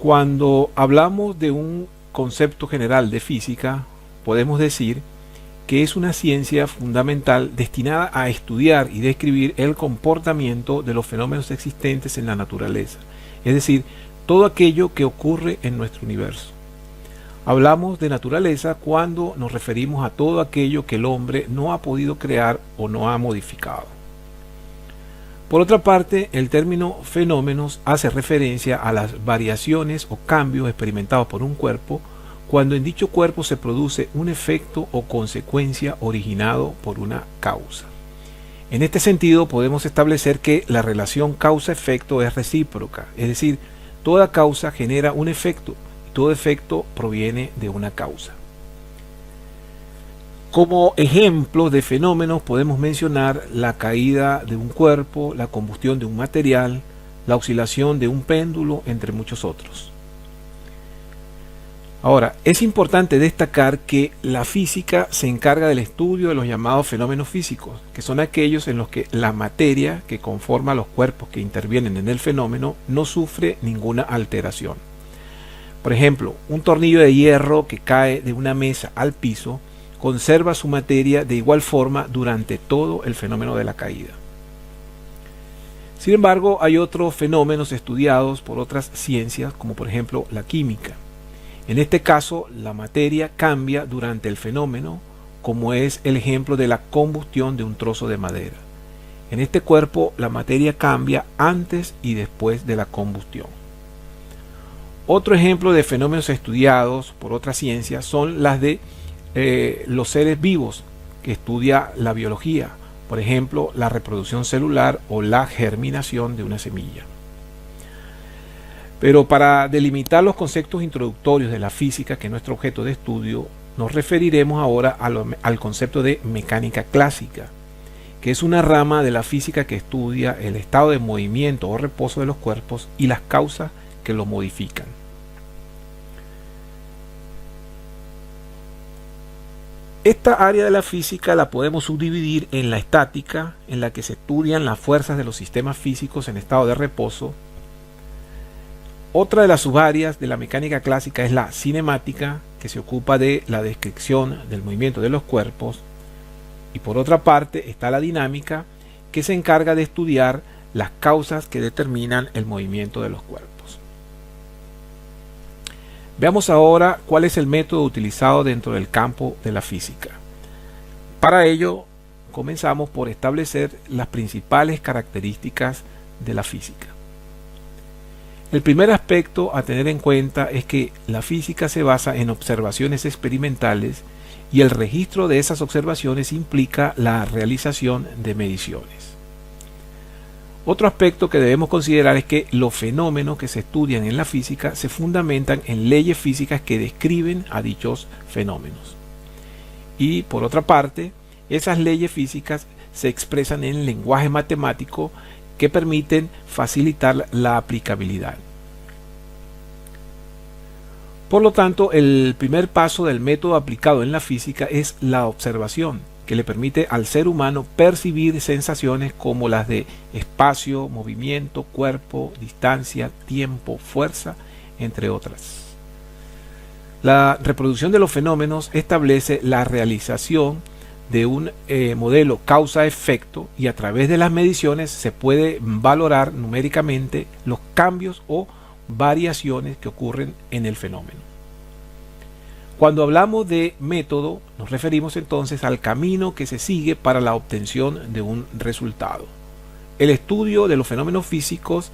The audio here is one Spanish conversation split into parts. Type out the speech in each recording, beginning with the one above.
Cuando hablamos de un concepto general de física, podemos decir que es una ciencia fundamental destinada a estudiar y describir el comportamiento de los fenómenos existentes en la naturaleza, es decir, todo aquello que ocurre en nuestro universo. Hablamos de naturaleza cuando nos referimos a todo aquello que el hombre no ha podido crear o no ha modificado. Por otra parte, el término fenómenos hace referencia a las variaciones o cambios experimentados por un cuerpo cuando en dicho cuerpo se produce un efecto o consecuencia originado por una causa. En este sentido, podemos establecer que la relación causa-efecto es recíproca, es decir, toda causa genera un efecto y todo efecto proviene de una causa. Como ejemplos de fenómenos podemos mencionar la caída de un cuerpo, la combustión de un material, la oscilación de un péndulo, entre muchos otros. Ahora, es importante destacar que la física se encarga del estudio de los llamados fenómenos físicos, que son aquellos en los que la materia que conforma los cuerpos que intervienen en el fenómeno no sufre ninguna alteración. Por ejemplo, un tornillo de hierro que cae de una mesa al piso conserva su materia de igual forma durante todo el fenómeno de la caída. Sin embargo, hay otros fenómenos estudiados por otras ciencias, como por ejemplo la química. En este caso, la materia cambia durante el fenómeno, como es el ejemplo de la combustión de un trozo de madera. En este cuerpo, la materia cambia antes y después de la combustión. Otro ejemplo de fenómenos estudiados por otras ciencias son las de los seres vivos, que estudia la biología, por ejemplo, la reproducción celular o la germinación de una semilla. Pero para delimitar los conceptos introductorios de la física, que es nuestro objeto de estudio, nos referiremos ahora al concepto de mecánica clásica, que es una rama de la física que estudia el estado de movimiento o reposo de los cuerpos y las causas que los modifican. Esta área de la física la podemos subdividir en la estática, en la que se estudian las fuerzas de los sistemas físicos en estado de reposo. Otra de las subáreas de la mecánica clásica es la cinemática, que se ocupa de la descripción del movimiento de los cuerpos. Y por otra parte está la dinámica, que se encarga de estudiar las causas que determinan el movimiento de los cuerpos. Veamos ahora cuál es el método utilizado dentro del campo de la física. Para ello, comenzamos por establecer las principales características de la física. El primer aspecto a tener en cuenta es que la física se basa en observaciones experimentales y el registro de esas observaciones implica la realización de mediciones. Otro aspecto que debemos considerar es que los fenómenos que se estudian en la física se fundamentan en leyes físicas que describen a dichos fenómenos. Y por otra parte, esas leyes físicas se expresan en lenguaje matemático que permiten facilitar la aplicabilidad. Por lo tanto, el primer paso del método aplicado en la física es la observación, que le permite al ser humano percibir sensaciones como las de espacio, movimiento, cuerpo, distancia, tiempo, fuerza, entre otras. La reproducción de los fenómenos establece la realización de un modelo causa-efecto y a través de las mediciones se puede valorar numéricamente los cambios o variaciones que ocurren en el fenómeno. Cuando hablamos de método, nos referimos entonces al camino que se sigue para la obtención de un resultado. El estudio de los fenómenos físicos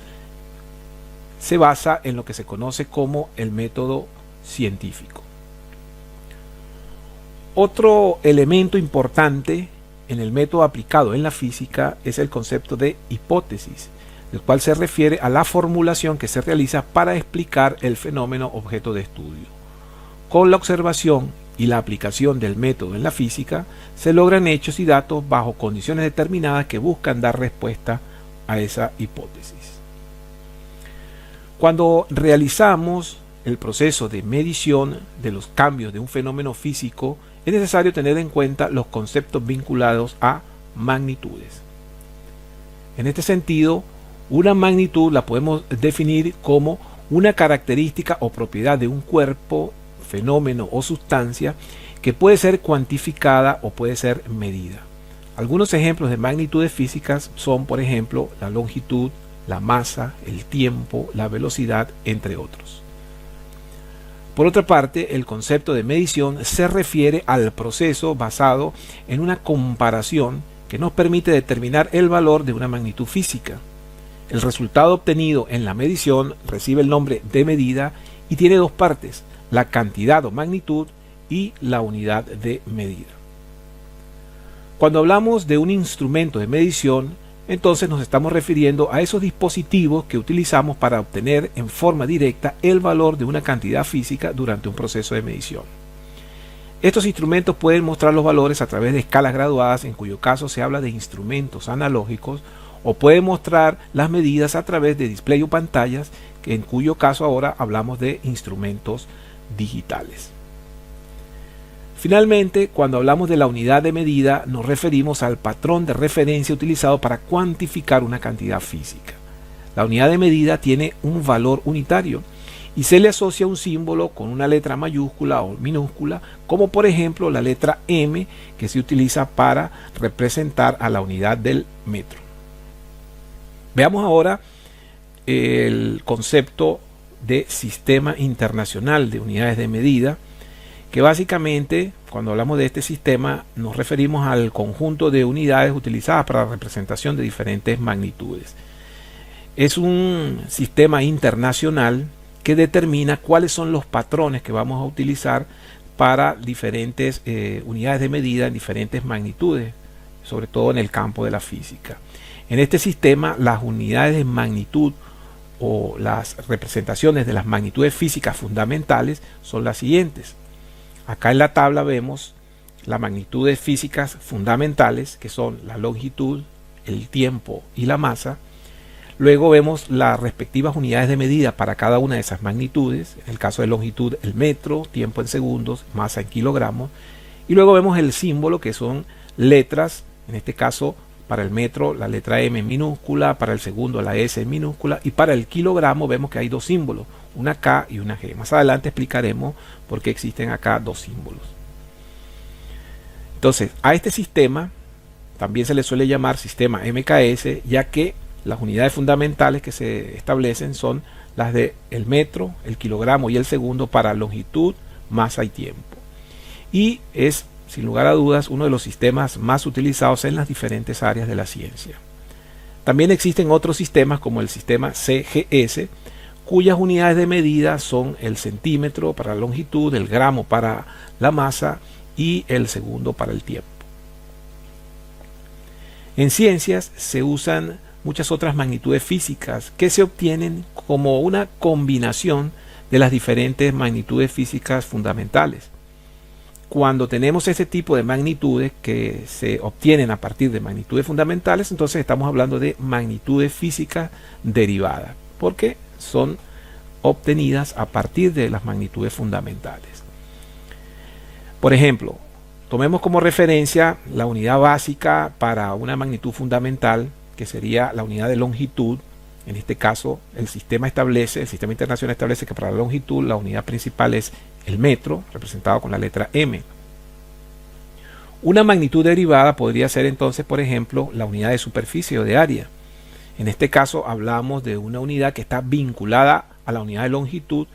se basa en lo que se conoce como el método científico. Otro elemento importante en el método aplicado en la física es el concepto de hipótesis, el cual se refiere a la formulación que se realiza para explicar el fenómeno objeto de estudio. Con la observación y la aplicación del método en la física, se logran hechos y datos bajo condiciones determinadas que buscan dar respuesta a esa hipótesis. Cuando realizamos el proceso de medición de los cambios de un fenómeno físico, es necesario tener en cuenta los conceptos vinculados a magnitudes. En este sentido, una magnitud la podemos definir como una característica o propiedad de un cuerpo, fenómeno o sustancia que puede ser cuantificada o puede ser medida. Algunos ejemplos de magnitudes físicas son, por ejemplo, la longitud, la masa, el tiempo, la velocidad, entre otros. Por otra parte, el concepto de medición se refiere al proceso basado en una comparación que nos permite determinar el valor de una magnitud física. El resultado obtenido en la medición recibe el nombre de medida y tiene dos partes, la cantidad o magnitud y la unidad de medida. Cuando hablamos de un instrumento de medición, entonces nos estamos refiriendo a esos dispositivos que utilizamos para obtener en forma directa el valor de una cantidad física durante un proceso de medición. Estos instrumentos pueden mostrar los valores a través de escalas graduadas, en cuyo caso se habla de instrumentos analógicos, o pueden mostrar las medidas a través de display o pantallas, en cuyo caso ahora hablamos de instrumentos digitales. Finalmente, cuando hablamos de la unidad de medida, nos referimos al patrón de referencia utilizado para cuantificar una cantidad física. La unidad de medida tiene un valor unitario y se le asocia un símbolo con una letra mayúscula o minúscula, como por ejemplo la letra M, que se utiliza para representar a la unidad del metro. Veamos ahora el concepto de Sistema Internacional de Unidades de Medida, que básicamente, cuando hablamos de este sistema, nos referimos al conjunto de unidades utilizadas para la representación de diferentes magnitudes. Es un sistema internacional que determina cuáles son los patrones que vamos a utilizar para diferentes unidades de medida en diferentes magnitudes, sobre todo en el campo de la física. En este sistema, las unidades de magnitud o las representaciones de las magnitudes físicas fundamentales son las siguientes. Acá en la tabla vemos las magnitudes físicas fundamentales, que son la longitud, el tiempo y la masa. Luego vemos las respectivas unidades de medida para cada una de esas magnitudes. En el caso de longitud, el metro, tiempo en segundos, masa en kilogramos. Y luego vemos el símbolo, que son letras, en este caso para el metro la letra M en minúscula, para el segundo la S en minúscula, y para el kilogramo vemos que hay dos símbolos, una K y una G. Más adelante explicaremos por qué existen acá dos símbolos. Entonces, a este sistema también se le suele llamar sistema MKS, ya que las unidades fundamentales que se establecen son las de el metro, el kilogramo y el segundo para longitud, masa y tiempo. Y es, sin lugar a dudas, uno de los sistemas más utilizados en las diferentes áreas de la ciencia. También existen otros sistemas como el sistema CGS, cuyas unidades de medida son el centímetro para la longitud, el gramo para la masa y el segundo para el tiempo. En ciencias se usan muchas otras magnitudes físicas que se obtienen como una combinación de las diferentes magnitudes físicas fundamentales. Cuando tenemos ese tipo de magnitudes que se obtienen a partir de magnitudes fundamentales, entonces estamos hablando de magnitudes físicas derivadas, porque son obtenidas a partir de las magnitudes fundamentales. Por ejemplo, tomemos como referencia la unidad básica para una magnitud fundamental, que sería la unidad de longitud. En este caso, el sistema internacional establece que para la longitud la unidad principal es el metro, representado con la letra M. Una magnitud derivada podría ser entonces, por ejemplo, la unidad de superficie o de área. En este caso hablamos de una unidad que está vinculada a la unidad de longitud,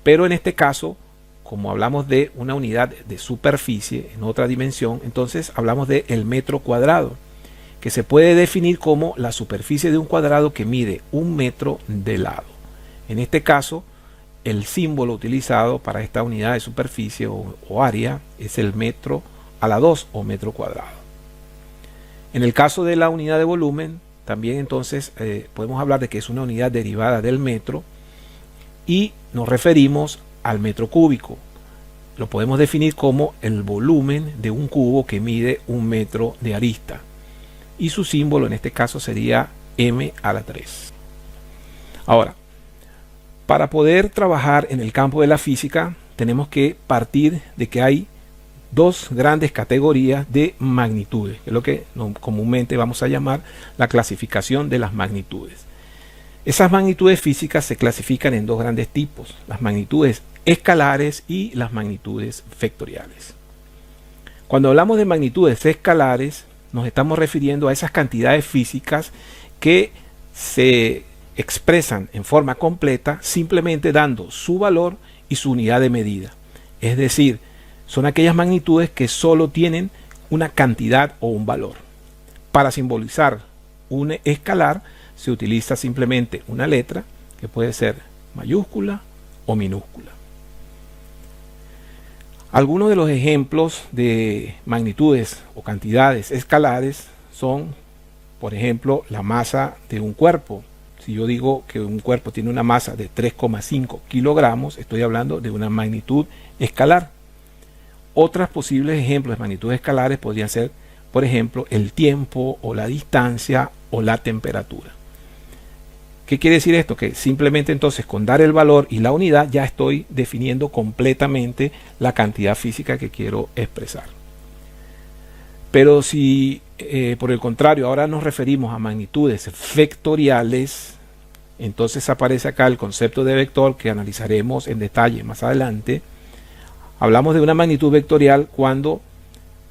pero en este caso, como hablamos de una unidad de superficie en otra dimensión, entonces hablamos de el metro cuadrado, que se puede definir como la superficie de un cuadrado que mide 1 metro de lado. En este caso, el símbolo utilizado para esta unidad de superficie o área es el metro a la 2 o metro cuadrado. En el caso de la unidad de volumen, también entonces podemos hablar de que es una unidad derivada del metro y nos referimos al metro cúbico. Lo podemos definir como el volumen de un cubo que mide 1 metro de arista. Y su símbolo en este caso sería M a la 3. Ahora, para poder trabajar en el campo de la física, tenemos que partir de que hay dos grandes categorías de magnitudes, que es lo que comúnmente vamos a llamar la clasificación de las magnitudes. Esas magnitudes físicas se clasifican en dos grandes tipos, las magnitudes escalares y las magnitudes vectoriales. Cuando hablamos de magnitudes escalares, nos estamos refiriendo a esas cantidades físicas que se expresan en forma completa simplemente dando su valor y su unidad de medida. Es decir, son aquellas magnitudes que solo tienen una cantidad o un valor. Para simbolizar un escalar se utiliza simplemente una letra que puede ser mayúscula o minúscula. Algunos de los ejemplos de magnitudes o cantidades escalares son, por ejemplo, la masa de un cuerpo. Si yo digo que un cuerpo tiene una masa de 3,5 kilogramos, estoy hablando de una magnitud escalar. Otros posibles ejemplos de magnitudes escalares podrían ser, por ejemplo, el tiempo o la distancia o la temperatura. ¿Qué quiere decir esto? Que simplemente entonces con dar el valor y la unidad ya estoy definiendo completamente la cantidad física que quiero expresar. Pero si por el contrario ahora nos referimos a magnitudes vectoriales, entonces aparece acá el concepto de vector que analizaremos en detalle más adelante. Hablamos de una magnitud vectorial cuando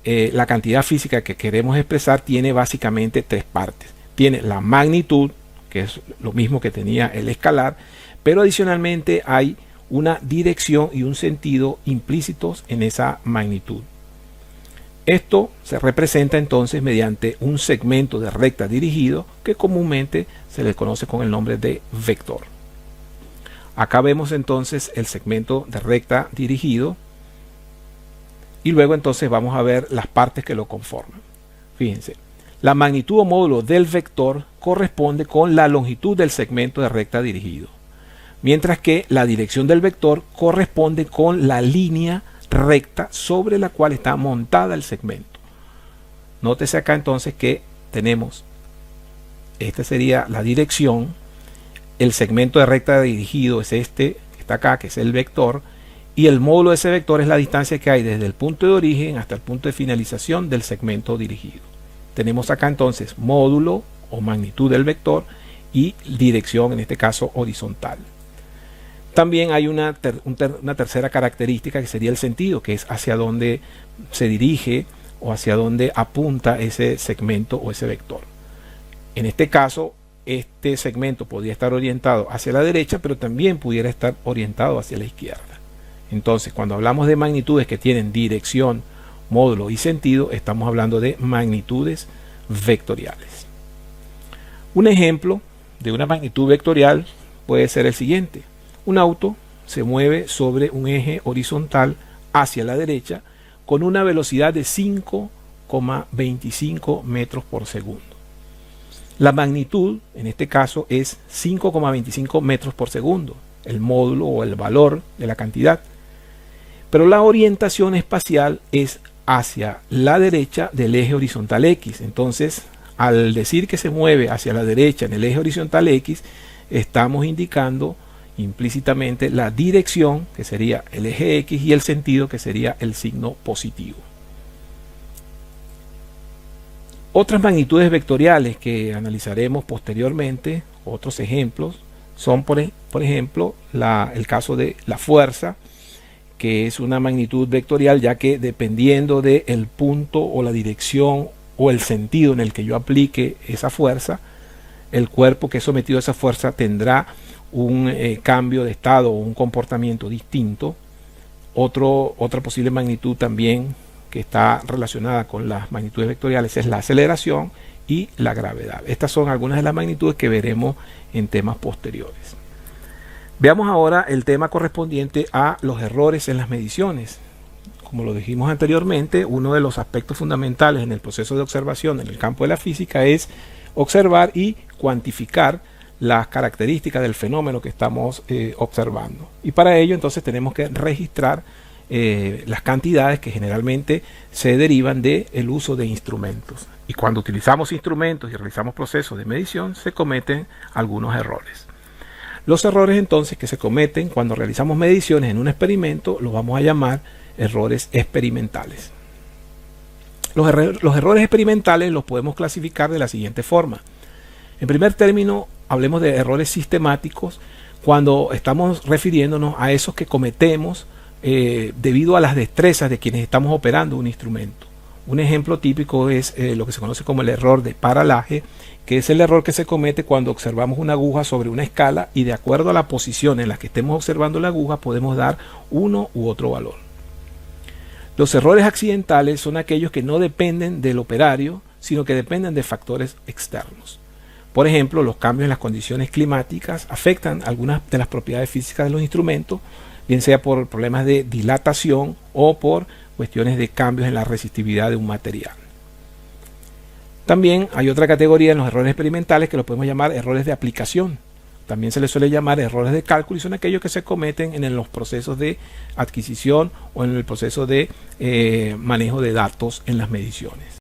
la cantidad física que queremos expresar tiene básicamente tres partes. Tiene la magnitud, que es lo mismo que tenía el escalar, pero adicionalmente hay una dirección y un sentido implícitos en esa magnitud. Esto se representa entonces mediante un segmento de recta dirigido que comúnmente se le conoce con el nombre de vector. Acá vemos entonces el segmento de recta dirigido y luego entonces vamos a ver las partes que lo conforman. Fíjense. La magnitud o módulo del vector corresponde con la longitud del segmento de recta dirigido, mientras que la dirección del vector corresponde con la línea recta sobre la cual está montada el segmento. Nótese acá entonces que tenemos, esta sería la dirección, el segmento de recta dirigido es este que está acá, que es el vector, y el módulo de ese vector es la distancia que hay desde el punto de origen hasta el punto de finalización del segmento dirigido. Tenemos acá entonces módulo o magnitud del vector y dirección, en este caso horizontal. También hay una tercera característica que sería el sentido, que es hacia dónde se dirige o hacia dónde apunta ese segmento o ese vector. En este caso, este segmento podría estar orientado hacia la derecha, pero también pudiera estar orientado hacia la izquierda. Entonces, cuando hablamos de magnitudes que tienen dirección, módulo y sentido, estamos hablando de magnitudes vectoriales. Un ejemplo de una magnitud vectorial puede ser el siguiente. Un auto se mueve sobre un eje horizontal hacia la derecha con una velocidad de 5,25 metros por segundo. La magnitud, en este caso, es 5,25 metros por segundo, el módulo o el valor de la cantidad. Pero la orientación espacial es hacia la derecha del eje horizontal X. Entonces, al decir que se mueve hacia la derecha en el eje horizontal X, estamos indicando implícitamente la dirección, que sería el eje X, y el sentido, que sería el signo positivo. Otras magnitudes vectoriales que analizaremos posteriormente, otros ejemplos, son por ejemplo el caso de la fuerza, que es una magnitud vectorial, ya que dependiendo del punto o la dirección o el sentido en el que yo aplique esa fuerza, el cuerpo que es sometido a esa fuerza tendrá un cambio de estado o un comportamiento distinto. Otra posible magnitud también que está relacionada con las magnitudes vectoriales es la aceleración y la gravedad. Estas son algunas de las magnitudes que veremos en temas posteriores. Veamos ahora el tema correspondiente a los errores en las mediciones. Como lo dijimos anteriormente, uno de los aspectos fundamentales en el proceso de observación en el campo de la física es observar y cuantificar las características del fenómeno que estamos observando. Y para ello entonces tenemos que registrar las cantidades que generalmente se derivan del uso de instrumentos. Y cuando utilizamos instrumentos y realizamos procesos de medición, se cometen algunos errores. Los errores entonces que se cometen cuando realizamos mediciones en un experimento los vamos a llamar errores experimentales. Los errores experimentales los podemos clasificar de la siguiente forma. En primer término, hablemos de errores sistemáticos cuando estamos refiriéndonos a esos que cometemos debido a las destrezas de quienes estamos operando un instrumento. Un ejemplo típico es lo que se conoce como el error de paralaje, que es el error que se comete cuando observamos una aguja sobre una escala y de acuerdo a la posición en la que estemos observando la aguja podemos dar uno u otro valor. Los errores accidentales son aquellos que no dependen del operario, sino que dependen de factores externos. Por ejemplo, los cambios en las condiciones climáticas afectan algunas de las propiedades físicas de los instrumentos, bien sea por problemas de dilatación o por cuestiones de cambios en la resistividad de un material. También hay otra categoría en los errores experimentales que los podemos llamar errores de aplicación. También se les suele llamar errores de cálculo y son aquellos que se cometen en los procesos de adquisición o en el proceso de manejo de datos en las mediciones.